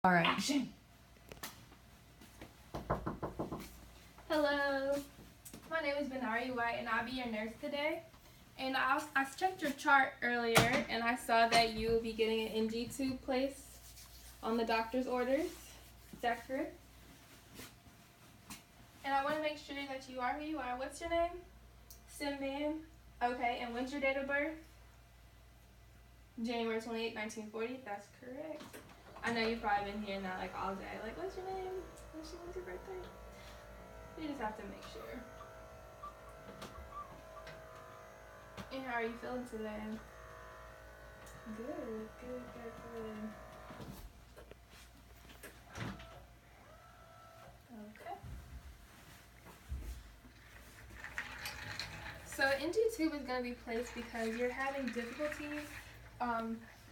All right. Action. Hello, my name is Benari White and I'll be your nurse today. And I checked your chart earlier and I saw that you will be getting an NG tube placed on the doctor's orders. Is that correct? And I want to make sure that you are who you are. What's your name? Simban. Okay, and when's your date of birth? January 28, 1940. That's correct. I know you've probably been hearing that like all day. Like, what's your name? When's your birthday? You just have to make sure. And how are you feeling today? Good. Okay. So NG tube is going to be placed because you're having difficulties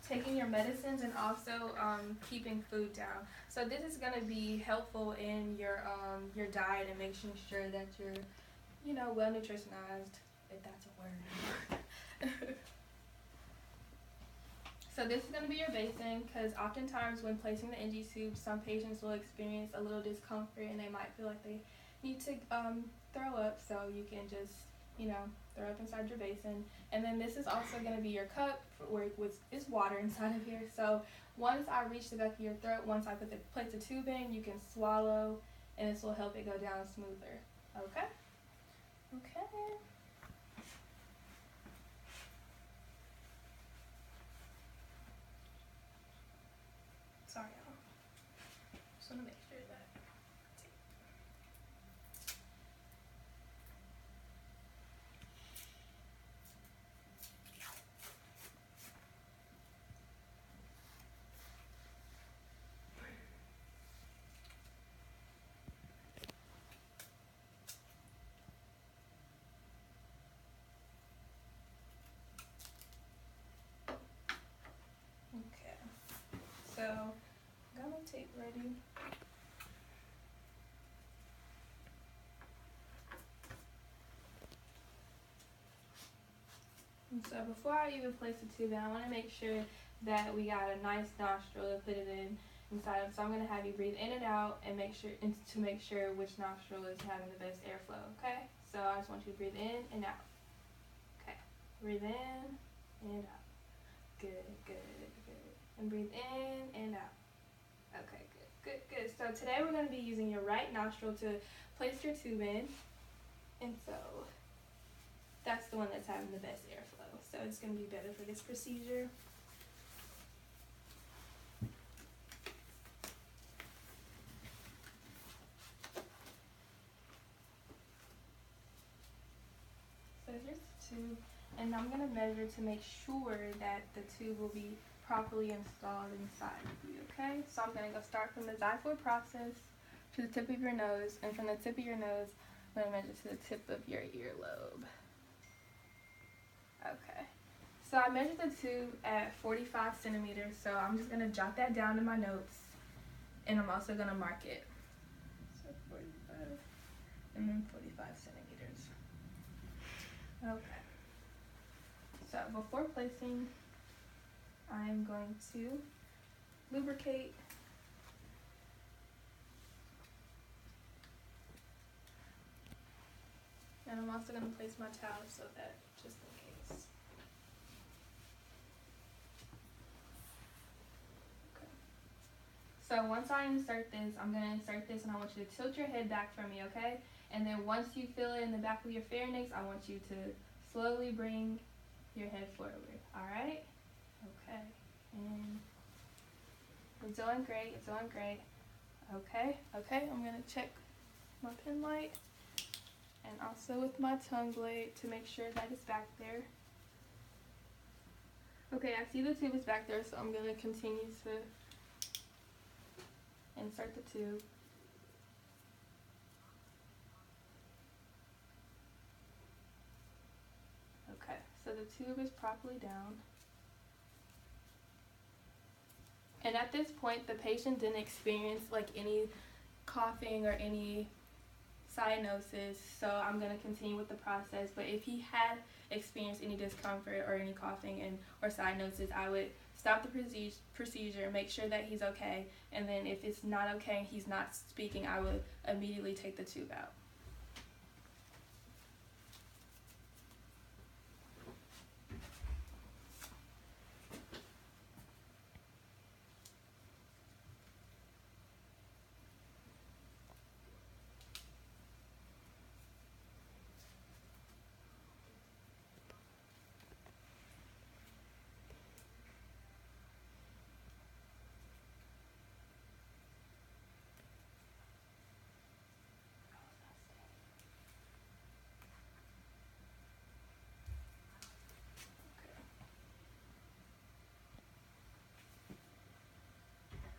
taking your medicines and also keeping food down. So this is going to be helpful in your diet and making sure that you're, well nutritionized, if that's a word. So this is going to be your basin because oftentimes when placing the NG tube, some patients will experience a little discomfort and they might feel like they need to throw up. So you can just, throw up inside your basin. And then this is also going to be your cup where is water inside of here. So once I reach the back of your throat, once I place the tube in, you can swallow and this will help it go down smoother. Okay? Okay. Sorry, y'all. Just want to make sure that. Okay. So, got my tape ready. And so before I even place the tube in, I want to make sure that we got a nice nostril to put it in inside of. So I'm going to have you breathe in and out and make sure which nostril is having the best airflow. Okay? So I just want you to breathe in and out. Okay. Breathe in and out. Good. And breathe in and out. Okay, good. So today we're going to be using your right nostril to place your tube in. And so that's the one that's having the best airflow. So it's going to be better for this procedure. So here's the tube, and I'm going to measure to make sure that the tube will be properly installed inside of you, okay? So I'm going to go start from the xiphoid process to the tip of your nose, and from the tip of your nose, I'm going to measure to the tip of your earlobe. Okay. So I measured the tube at 45 centimeters, so I'm just going to jot that down in my notes, and I'm also going to mark it. So 45 and then 45 centimeters. Okay. So before placing, I'm going to lubricate. And I'm also going to place my towel so that just in case. Okay. So once I insert this, I'm going to insert this and I want you to tilt your head back from me, okay? And then once you feel it in the back of your pharynx, I want you to slowly bring your head forward, alright? Okay. And you're doing great. Okay, I'm going to check my pen light and also with my tongue blade to make sure that it's back there. Okay, I see the tube is back there, so I'm going to continue to insert the tube. Okay, so the tube is properly down. And at this point, the patient didn't experience like any coughing or any cyanosis, so I'm going to continue with the process. But if he had experienced any discomfort or any coughing or cyanosis, I would stop the procedure, make sure that he's okay, and then if it's not okay and he's not speaking, I would immediately take the tube out.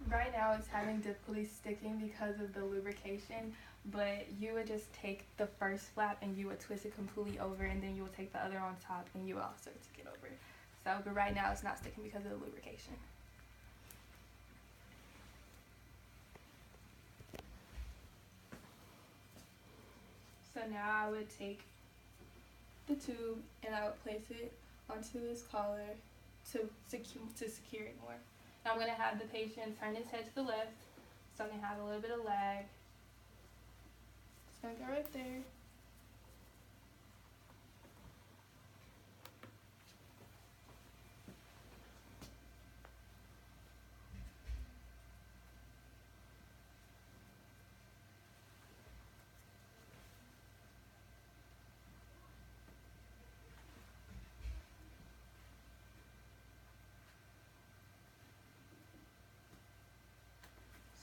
Right now it's having difficulty sticking because of the lubrication, but you would just take the first flap and you would twist it completely over, and then you will take the other on top and you will also take it over. So, but right now it's not sticking because of the lubrication. So now I would take the tube and I would place it onto his collar to secure it more. Now I'm going to have the patient turn his head to the left so I can have a little bit of lag. It's going to go right there.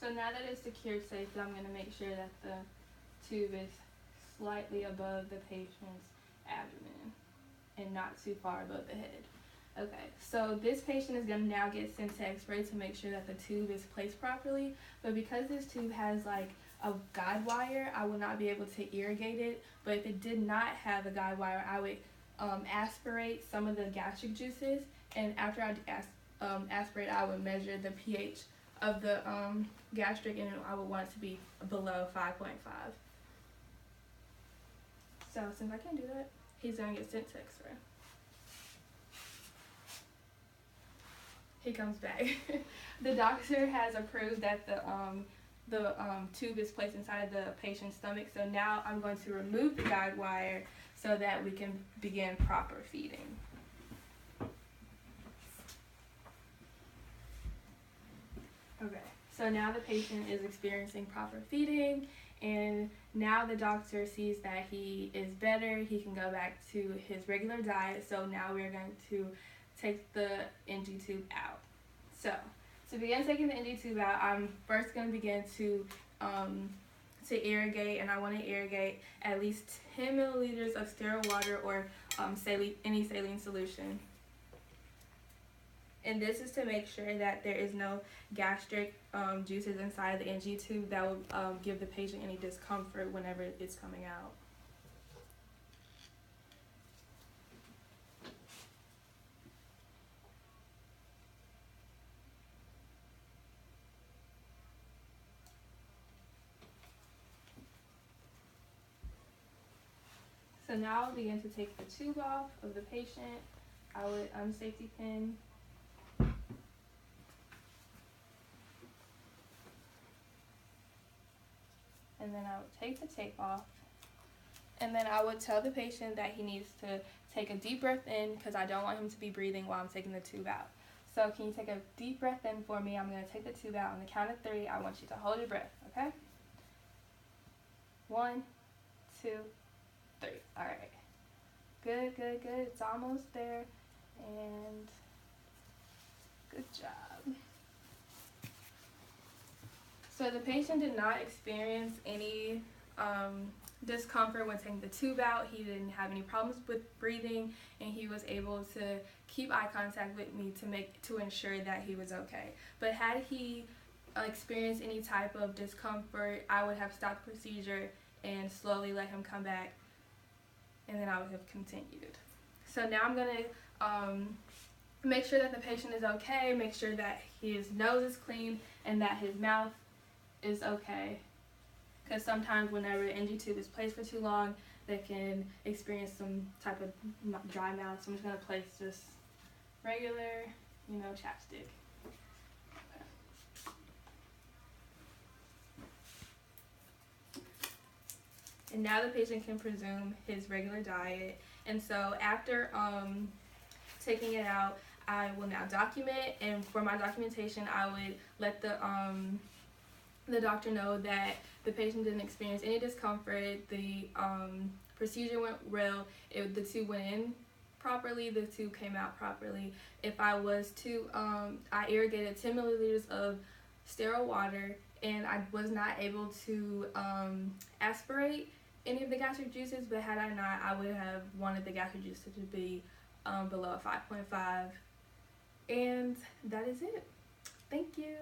So now that it's secured safely, I'm going to make sure that the tube is slightly above the patient's abdomen and not too far above the head. Okay, so this patient is going to now get sent to x-ray to make sure that the tube is placed properly, but because this tube has like a guide wire, I will not be able to irrigate it, but if it did not have a guide wire, I would aspirate some of the gastric juices, and after I aspirate, I would measure the pH of the gastric, and I would want it to be below 5.5. So since I can't do that, he's going to get sent to x-ray. He comes back. The doctor has approved that the tube is placed inside the patient's stomach, so now I'm going to remove the guide wire so that we can begin proper feeding. Okay, so now the patient is experiencing proper feeding, and now the doctor sees that he is better. He can go back to his regular diet, so now we're going to take the NG tube out. So to begin taking the NG tube out, I'm first going to begin to irrigate, and I want to irrigate at least 10 milliliters of sterile water or any saline solution. And this is to make sure that there is no gastric juices inside the NG tube that will give the patient any discomfort whenever it's coming out. So now I'll begin to take the tube off of the patient. I would unsafety pin. And then I would take the tape off. And then I would tell the patient that he needs to take a deep breath in because I don't want him to be breathing while I'm taking the tube out. So can you take a deep breath in for me? I'm going to take the tube out. On the count of 3, I want you to hold your breath, okay? 1, 2, 3. All right. Good, good, good. It's almost there. And good job. So the patient did not experience any discomfort when taking the tube out. He didn't have any problems with breathing, and he was able to keep eye contact with me to ensure that he was okay. But had he experienced any type of discomfort, I would have stopped the procedure and slowly let him come back, and then I would have continued. So now I'm going to make sure that the patient is okay, make sure that his nose is clean and that his mouth is okay. Because sometimes whenever the NG tube is placed for too long, they can experience some type of dry mouth. So I'm just going to place just regular chapstick. And now the patient can resume his regular diet. And so after taking it out, I will now document, and for my documentation, I would let the doctor know that the patient didn't experience any discomfort. The procedure went well. The tube went in properly. The tube came out properly. If I was to, I irrigated 10 milliliters of sterile water, and I was not able to aspirate any of the gastric juices, but had I not, I would have wanted the gastric juices to be below a 5.5. And that is it. Thank you.